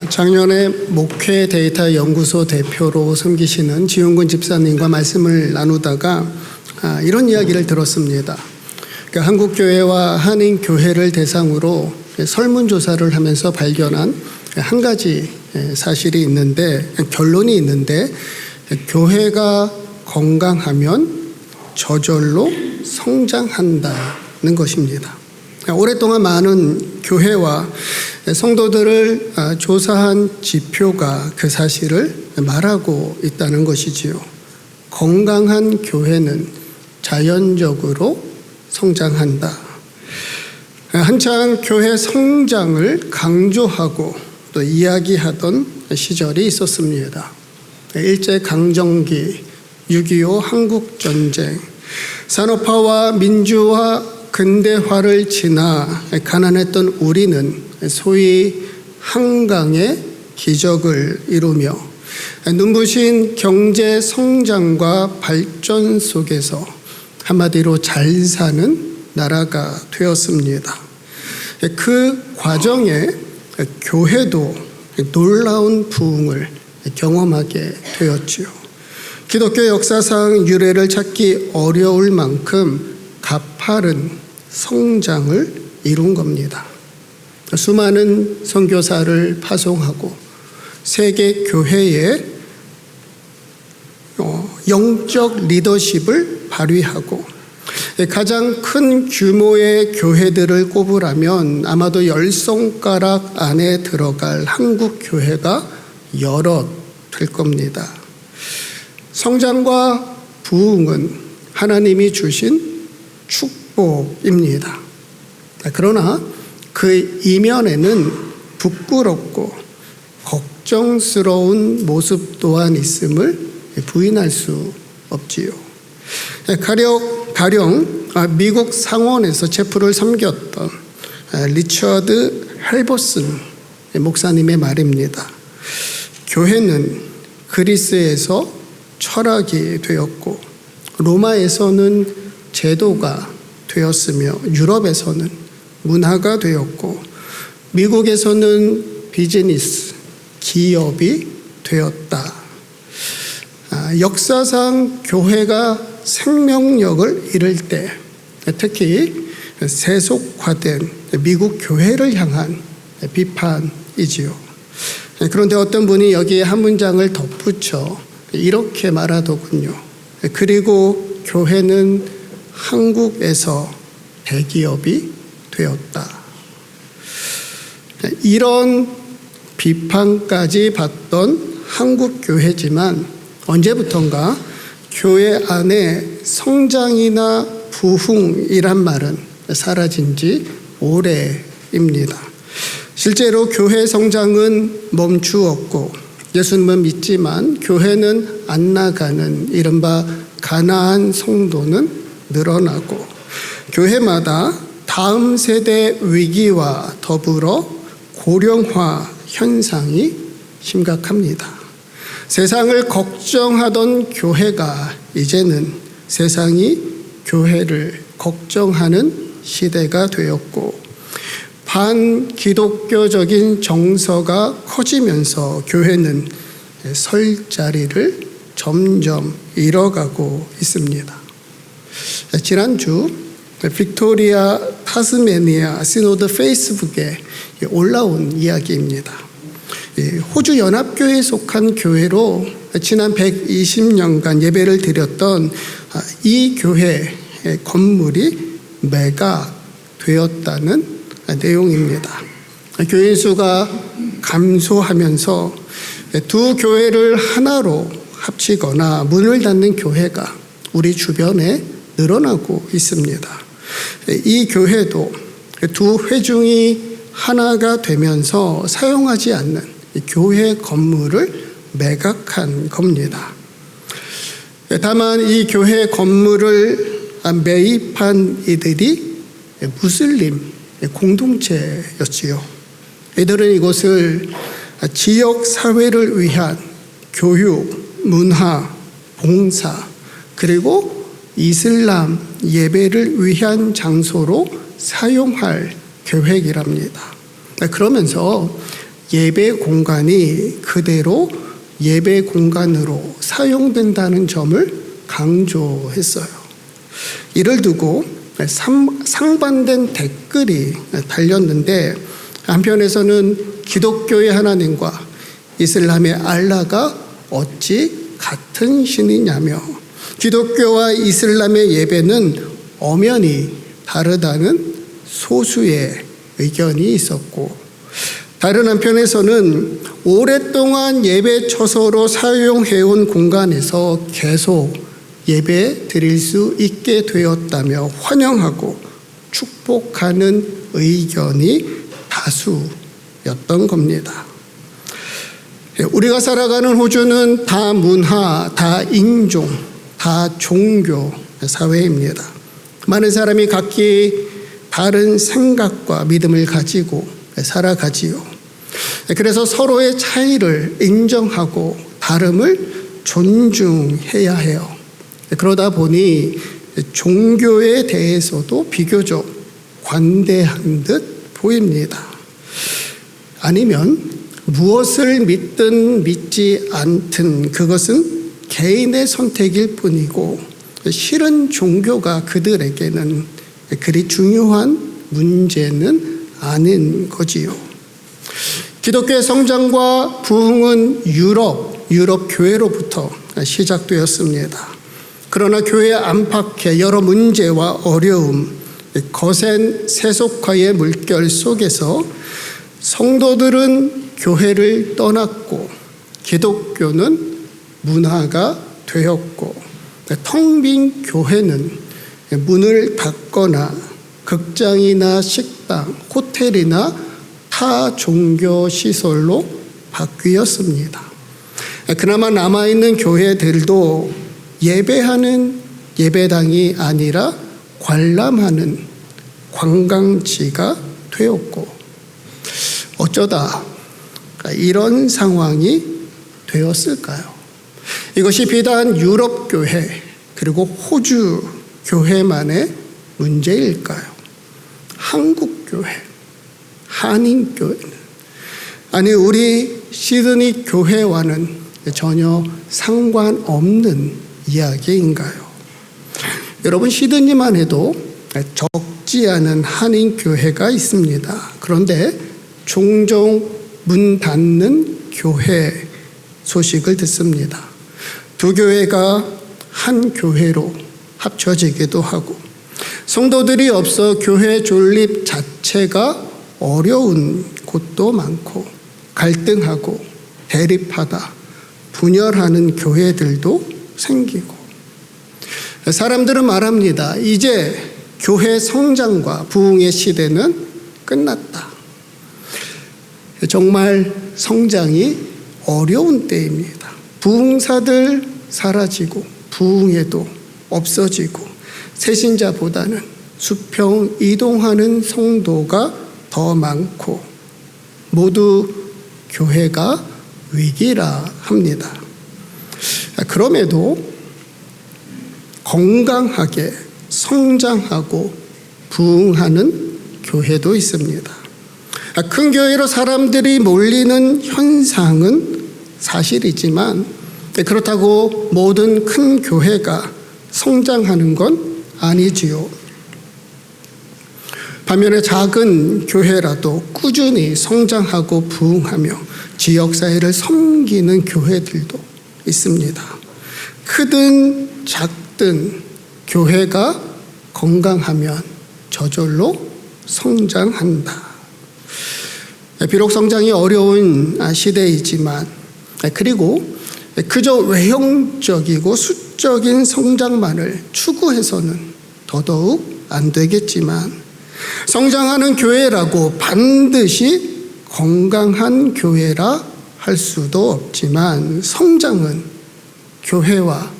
작년에 목회 데이터 연구소 대표로 섬기시는 지용근 집사님과 말씀을 나누다가 이런 이야기를 들었습니다. 그러니까 한국교회와 한인교회를 대상으로 설문조사를 하면서 발견한 한 가지 사실이 있는데, 결론이 있는데, 교회가 건강하면 저절로 성장한다는 것입니다. 오랫동안 많은 교회와 성도들을 조사한 지표가 그 사실을 말하고 있다는 것이지요. 건강한 교회는 자연적으로 성장한다. 한창 교회 성장을 강조하고 또 이야기하던 시절이 있었습니다. 일제강점기, 6.25 한국전쟁, 산업화와 민주화, 근대화를 지나 가난했던 우리는 소위 한강의 기적을 이루며 눈부신 경제 성장과 발전 속에서 한마디로 잘 사는 나라가 되었습니다. 그 과정에 교회도 놀라운 부흥을 경험하게 되었지요. 기독교 역사상 유래를 찾기 어려울 만큼 가파른 성장을 이룬 겁니다. 수많은 선교사를 파송하고 세계 교회의 영적 리더십을 발휘하고 가장 큰 규모의 교회들을 꼽으라면 아마도 10손가락 안에 들어갈 한국 교회가 여럿 될 겁니다. 성장과 부흥은 하나님이 주신 축복입니다. 그러나 그 이면에는 부끄럽고 걱정스러운 모습 또한 있음을 부인할 수 없지요. 가령 미국 상원에서 체프를 섬겼던 리처드 헬버슨 목사님의 말입니다. 교회는 그리스에서 철학이 되었고 로마에서는 제도가 되었으며 유럽에서는 문화가 되었고 미국에서는 비즈니스, 기업이 되었다. 역사상 교회가 생명력을 잃을 때 특히 세속화된 미국 교회를 향한 비판이지요. 그런데 어떤 분이 여기에 한 문장을 덧붙여 이렇게 말하더군요. 그리고 교회는 한국에서 대기업이 되었다. 이런 비판까지 받던 한국 교회지만 언제부턴가 교회 안에 성장이나 부흥이란 말은 사라진 지 오래입니다. 실제로 교회 성장은 멈추었고 예수님은 믿지만 교회는 안 나가는 이른바 가나안 성도는 늘어나고 교회마다 다음 세대 위기와 더불어 고령화 현상이 심각합니다. 세상을 걱정하던 교회가 이제는 세상이 교회를 걱정하는 시대가 되었고 반기독교적인 정서가 커지면서 교회는 설 자리를 점점 잃어가고 있습니다. 지난주 빅토리아 타스메니아 시노드 페이스북에 올라온 이야기입니다. 호주 연합교회에 속한 교회로 지난 120년간 예배를 드렸던 이 교회 건물이 매각되었다는 내용입니다. 교인 수가 감소하면서 두 교회를 하나로 합치거나 문을 닫는 교회가 우리 주변에 늘어나고 있습니다. 이 교회도 두 회중이 하나가 되면서 사용하지 않는 교회 건물을 매각한 겁니다. 다만 이 교회 건물을 매입한 이들이 무슬림 공동체였지요. 이들은 이곳을 지역 사회를 위한 교육, 문화, 봉사, 그리고 이슬람 예배를 위한 장소로 사용할 계획이랍니다. 그러면서 예배 공간이 그대로 예배 공간으로 사용된다는 점을 강조했어요. 이를 두고 상반된 댓글이 달렸는데, 한편에서는 기독교의 하나님과 이슬람의 알라가 어찌 같은 신이냐며, 기독교와 이슬람의 예배는 엄연히 다르다는 소수의 의견이 있었고, 다른 한편에서는 오랫동안 예배 처소로 사용해온 공간에서 계속 예배 드릴 수 있게 되었다며 환영하고 축복하는 의견이 다수였던 겁니다. 우리가 살아가는 호주는 다 문화, 다 인종, 다 종교 사회입니다. 많은 사람이 각기 다른 생각과 믿음을 가지고 살아가지요. 그래서 서로의 차이를 인정하고 다름을 존중해야 해요. 그러다 보니 종교에 대해서도 비교적 관대한 듯 보입니다. 아니면 무엇을 믿든 믿지 않든 그것은 개인의 선택일 뿐이고, 실은 종교가 그들에게는 그리 중요한 문제는 아닌 거지요. 기독교의 성장과 부흥은 유럽 교회로부터 시작되었습니다. 그러나 교회 안팎의 여러 문제와 어려움, 거센 세속화의 물결 속에서 성도들은 교회를 떠났고 기독교는 문화가 되었고, 텅 빈 교회는 문을 닫거나 극장이나 식당, 호텔이나 타 종교 시설로 바뀌었습니다. 그나마 남아있는 교회들도 예배하는 예배당이 아니라 관람하는 관광지가 되었고, 어쩌다 이런 상황이 되었을까요? 이것이 비단 유럽 교회 그리고 호주 교회만의 문제일까요? 한국 교회, 한인 교회는, 아니 우리 시드니 교회와는 전혀 상관없는 이야기인가요? 여러분, 시드니만 해도 적지 않은 한인 교회가 있습니다. 그런데 종종 문 닫는 교회 소식을 듣습니다. 두 교회가 한 교회로 합쳐지기도 하고, 성도들이 없어 교회 존립 자체가 어려운 곳도 많고, 갈등하고 대립하다 분열하는 교회들도 생기고, 사람들은 말합니다. 이제 교회 성장과 부흥의 시대는 끝났다. 정말 성장이 어려운 때입니다. 부흥사들 사라지고 부흥회도 없어지고, 새신자보다는 수평 이동하는 성도가 더 많고, 모두 교회가 위기라 합니다. 그럼에도 건강하게 성장하고 부흥하는 교회도 있습니다. 큰 교회로 사람들이 몰리는 현상은 사실이지만, 그렇다고 모든 큰 교회가 성장하는 건 아니지요. 반면에 작은 교회라도 꾸준히 성장하고 부흥하며 지역사회를 섬기는 교회들도 있습니다. 크든 작든 교회가 건강하면 저절로 성장한다. 비록 성장이 어려운 시대이지만, 그리고 그저 외형적이고 수적인 성장만을 추구해서는 더더욱 안 되겠지만, 성장하는 교회라고 반드시 건강한 교회라 할 수도 없지만, 성장은 교회와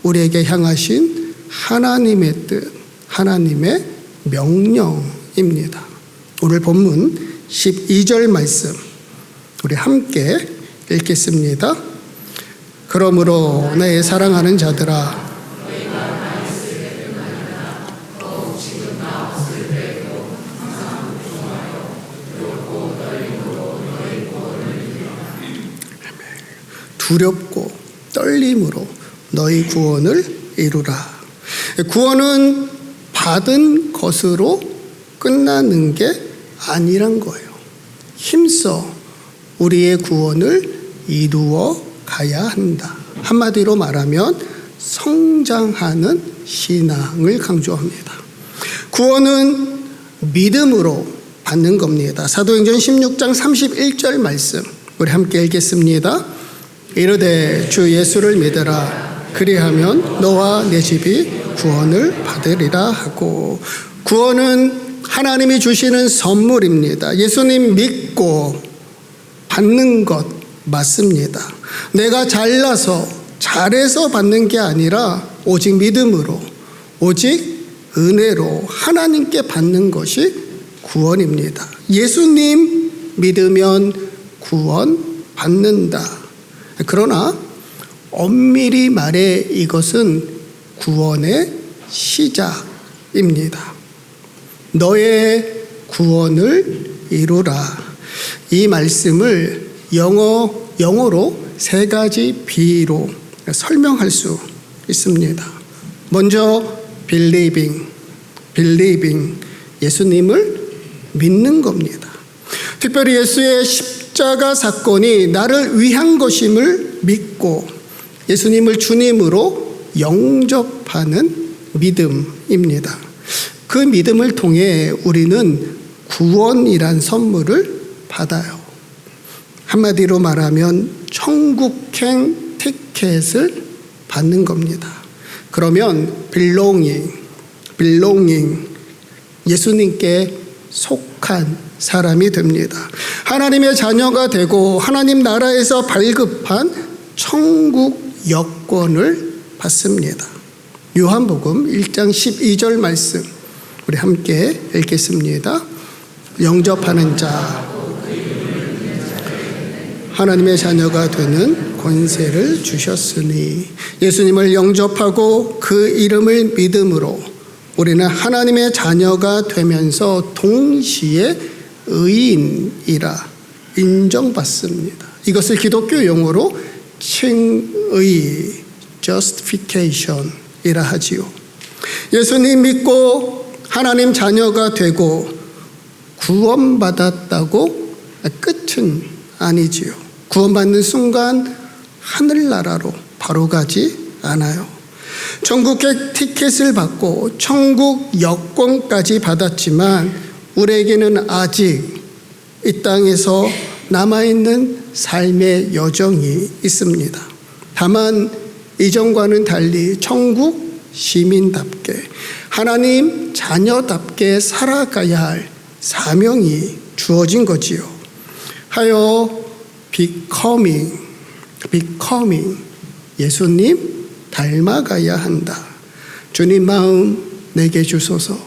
우리에게 향하신 하나님의 뜻, 하나님의 명령입니다. 오늘 본문 12절 말씀 우리 함께 읽겠습니다. 그러므로 내 사랑하는 자들아, 두렵고 떨림으로 너희 구원을 이루라. 구원은 받은 것으로 끝나는 게 아니란 거예요. 힘써 우리의 구원을 이루어 가야 한다. 한마디로 말하면 성장하는 신앙을 강조합니다. 구원은 믿음으로 받는 겁니다. 사도행전 16장 31절 말씀 우리 함께 읽겠습니다. 이르되 주 예수를 믿으라. 그리하면 너와 내 집이 구원을 받으리라 하고, 구원은 하나님이 주시는 선물입니다. 예수님 믿고 받는 것 맞습니다. 내가 잘나서 잘해서 받는 게 아니라 오직 믿음으로, 오직 은혜로 하나님께 받는 것이 구원입니다. 예수님 믿으면 구원 받는다. 그러나 엄밀히 말해 이것은 구원의 시작입니다. 너의 구원을 이루라. 이 말씀을 영어로 3가지 비로 설명할 수 있습니다. 먼저 believing, 예수님을 믿는 겁니다. 특별히 예수의 십자가 사건이 나를 위한 것임을 믿고 예수님을 주님으로 영접하는 믿음입니다. 그 믿음을 통해 우리는 구원이란 선물을 받아요. 한마디로 말하면 천국행 티켓을 받는 겁니다. 그러면 belonging, 예수님께 속한 사람이 됩니다. 하나님의 자녀가 되고 하나님 나라에서 발급한 천국 여권을 받습니다. 요한복음 1장 12절 말씀 우리 함께 읽겠습니다. 영접하는 자 하나님의 자녀가 되는 권세를 주셨으니, 예수님을 영접하고 그 이름을 믿음으로 우리는 하나님의 자녀가 되면서 동시에 의인이라 인정받습니다. 이것을 기독교 용어로 칭의, justification이라 하지요. 예수님 믿고 하나님 자녀가 되고 구원받았다고 끝은 아니지요. 구원받는 순간 하늘나라로 바로 가지 않아요. 천국의 티켓을 받고 천국 여권까지 받았지만 우리에게는 아직 이 땅에서 남아있는 삶의 여정이 있습니다. 다만 이전과는 달리 천국 시민답게 하나님 자녀답게 살아가야 할 사명이 주어진 거지요. 하여 becoming 예수님 닮아가야 한다. 주님 마음 내게 주소서.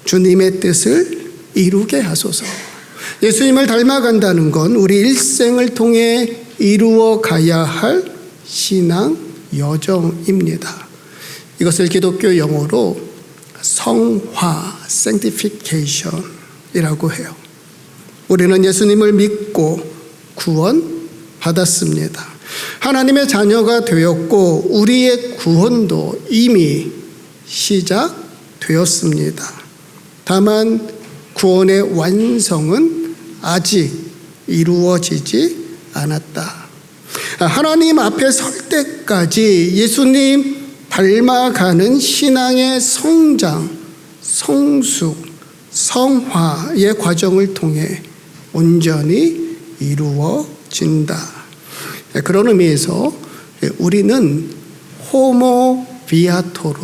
주님의 뜻을 이루게 하소서. 예수님을 닮아간다는 건 우리 일생을 통해 이루어 가야 할 신앙 여정입니다. 이것을 기독교 용어로 성화, sanctification이라고 해요. 우리는 예수님을 믿고 구원 받았습니다. 하나님의 자녀가 되었고 우리의 구원도 이미 시작되었습니다. 다만 구원의 완성은 아직 이루어지지 않았다. 하나님 앞에 설 때까지 예수님 닮아가는 신앙의 성장, 성숙, 성화의 과정을 통해 온전히 이루어진다. 그런 의미에서 우리는 호모 비아토르,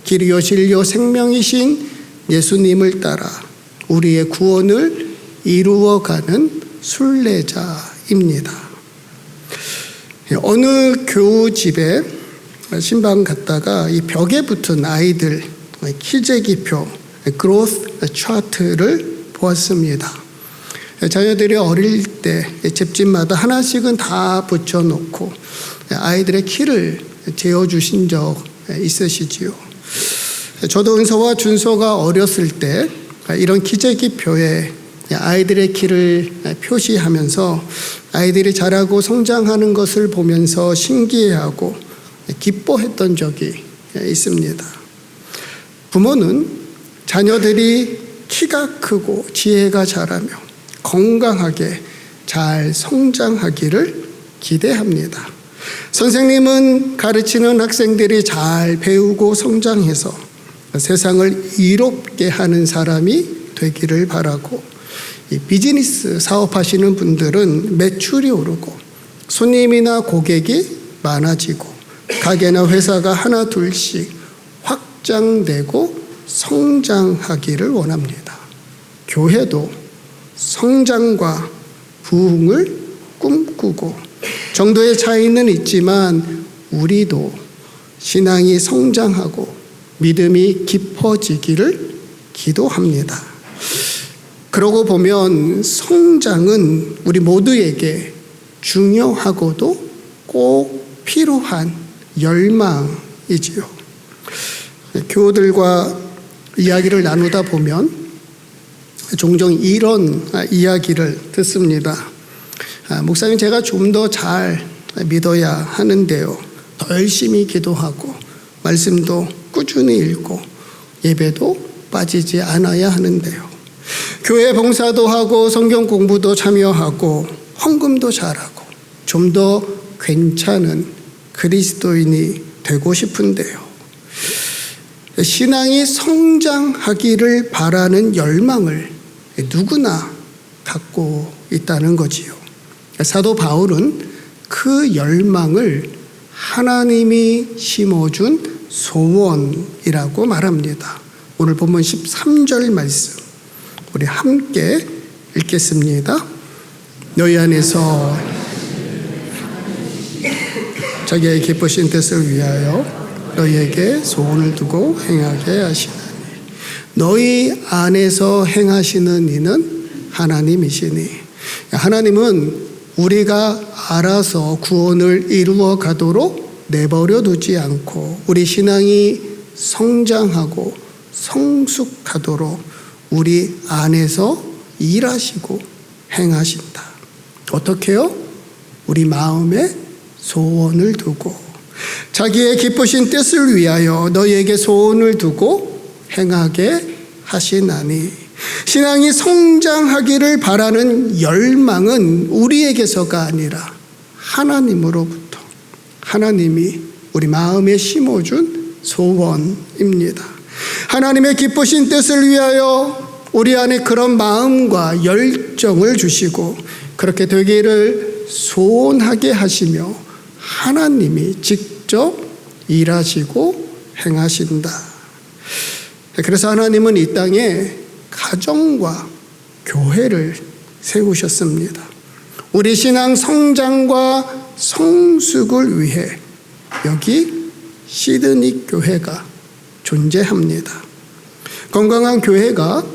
길이요 진리요 생명이신 예수님을 따라 우리의 구원을 이루어가는 순례자입니다. 어느 교집에 신방 갔다가 이 벽에 붙은 아이들 키재기표, 그로스 차트를 보았습니다. 자녀들이 어릴 때 집집마다 하나씩은 다 붙여놓고 아이들의 키를 재어주신 적 있으시지요. 저도 은서와 준서가 어렸을 때 이런 기재기표에 아이들의 길을 표시하면서 아이들이 자라고 성장하는 것을 보면서 신기해하고 기뻐했던 적이 있습니다. 부모는 자녀들이 키가 크고 지혜가 자라며 건강하게 잘 성장하기를 기대합니다. 선생님은 가르치는 학생들이 잘 배우고 성장해서 세상을 이롭게 하는 사람이 되기를 바라고, 비즈니스 사업하시는 분들은 매출이 오르고 손님이나 고객이 많아지고 가게나 회사가 하나 둘씩 확장되고 성장하기를 원합니다. 교회도 성장과 부흥을 꿈꾸고 정도의 차이는 있지만 우리도 신앙이 성장하고 믿음이 깊어지기를 기도합니다. 그러고 보면 성장은 우리 모두에게 중요하고도 꼭 필요한 열망이지요. 교우들과 이야기를 나누다 보면 종종 이런 이야기를 듣습니다. 목사님, 제가 좀 더 잘 믿어야 하는데요. 더 열심히 기도하고 말씀도 꾸준히 읽고 예배도 빠지지 않아야 하는데요. 교회 봉사도 하고 성경 공부도 참여하고 헌금도 잘하고 좀 더 괜찮은 그리스도인이 되고 싶은데요. 신앙이 성장하기를 바라는 열망을 누구나 갖고 있다는 거지요. 사도 바울은 그 열망을 하나님이 심어준 소원이라고 말합니다. 오늘 본문 13절 말씀 우리 함께 읽겠습니다. 너희 안에서 자기의 기쁘신 뜻을 위하여 너희에게 소원을 두고 행하게 하시나니 너희 안에서 행하시는 이는 하나님이시니. 하나님은 우리가 알아서 구원을 이루어 가도록 내버려 두지 않고 우리 신앙이 성장하고 성숙하도록 우리 안에서 일하시고 행하신다. 어떻게요? 우리 마음에 소원을 두고 자기의 기쁘신 뜻을 위하여 너희에게 소원을 두고 행하게 하시나니. 신앙이 성장하기를 바라는 열망은 우리에게서가 아니라 하나님으로부터, 하나님이 우리 마음에 심어준 소원입니다. 하나님의 기쁘신 뜻을 위하여 우리 안에 그런 마음과 열정을 주시고 그렇게 되기를 소원하게 하시며 하나님이 직접 일하시고 행하신다. 그래서 하나님은 이 땅에 가정과 교회를 세우셨습니다. 우리 신앙 성장과 성숙을 위해 여기 시드니 교회가 존재합니다. 건강한 교회가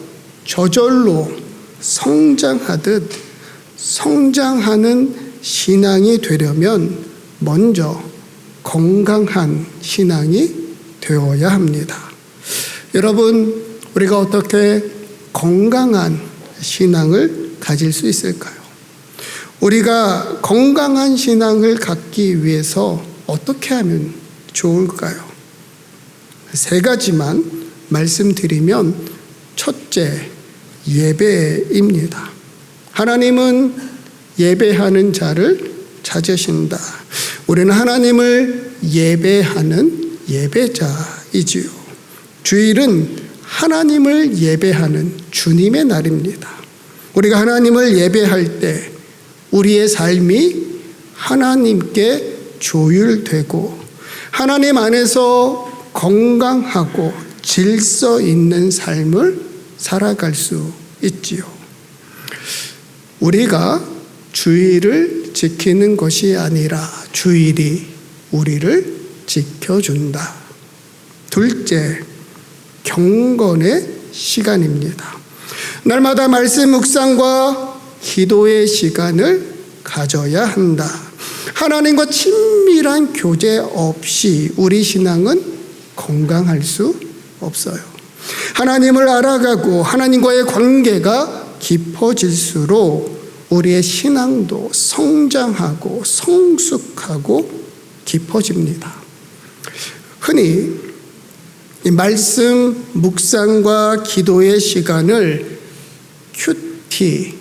저절로 성장하듯 성장하는 신앙이 되려면 먼저 건강한 신앙이 되어야 합니다. 여러분, 우리가 어떻게 건강한 신앙을 가질 수 있을까요? 우리가 건강한 신앙을 갖기 위해서 어떻게 하면 좋을까요? 3가지만 말씀드리면, 첫째, 예배입니다. 하나님은 예배하는 자를 찾으신다. 우리는 하나님을 예배하는 예배자이지요. 주일은 하나님을 예배하는 주님의 날입니다. 우리가 하나님을 예배할 때 우리의 삶이 하나님께 조율되고 하나님 안에서 건강하고 질서 있는 삶을 살아갈 수 있지요. 우리가 주일을 지키는 것이 아니라 주일이 우리를 지켜준다. 둘째, 경건의 시간입니다. 날마다 말씀 묵상과 기도의 시간을 가져야 한다. 하나님과 친밀한 교제 없이 우리 신앙은 건강할 수 없어요. 하나님을 알아가고 하나님과의 관계가 깊어질수록 우리의 신앙도 성장하고 성숙하고 깊어집니다. 흔히 이 말씀 묵상과 기도의 시간을 QT,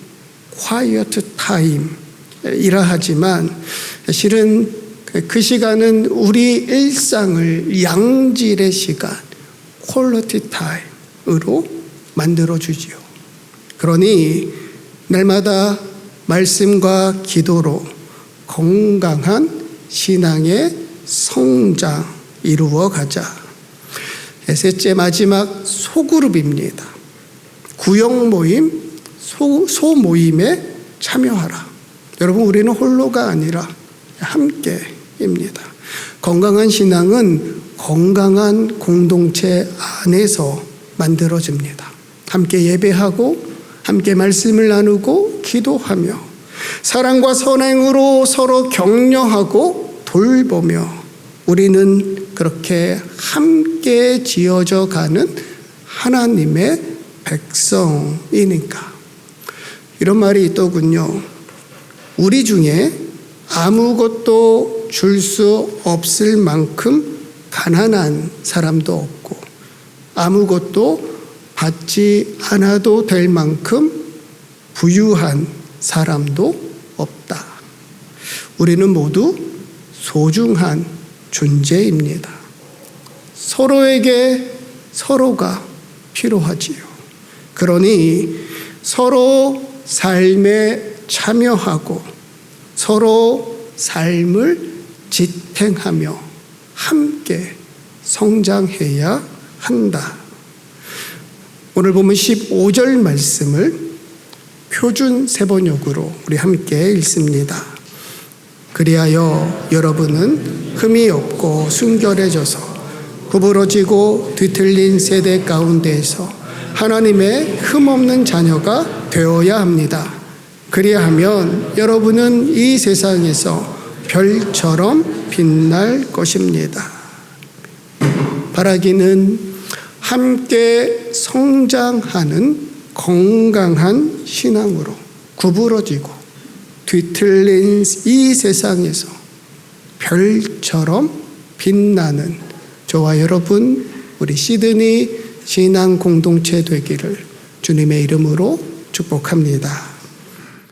Quiet Time이라 하지만 실은 그 시간은 우리 일상을 양질의 시간, Quality Time으로 만들어주지요. 그러니 날마다 말씀과 기도로 건강한 신앙의 성장 이루어가자. 셋째, 마지막 소그룹입니다. 구역 모임, 소모임에 참여하라. 여러분, 우리는 홀로가 아니라 함께입니다. 건강한 신앙은 건강한 공동체 안에서 만들어집니다. 함께 예배하고 함께 말씀을 나누고 기도하며 사랑과 선행으로 서로 격려하고 돌보며 우리는 그렇게 함께 지어져 가는 하나님의 백성이니까. 이런 말이 있더군요. 우리 중에 아무것도 줄 수 없을 만큼 가난한 사람도 없고 아무것도 받지 않아도 될 만큼 부유한 사람도 없다. 우리는 모두 소중한 존재입니다. 서로에게 서로가 필요하지요. 그러니 서로 삶에 참여하고 서로 삶을 지탱하며 함께 성장해야 한다. 오늘 보면 15절 말씀을 표준 세번역으로 우리 함께 읽습니다. 그리하여 여러분은 흠이 없고 순결해져서 구부러지고 뒤틀린 세대 가운데에서 하나님의 흠없는 자녀가 되어야 합니다. 그리하면 여러분은 이 세상에서 별처럼 빛날 것입니다. 바라기는 함께 성장하는 건강한 신앙으로 구부러지고 뒤틀린 이 세상에서 별처럼 빛나는 저와 여러분, 우리 시드니 신앙 공동체 되기를 주님의 이름으로 축복합니다.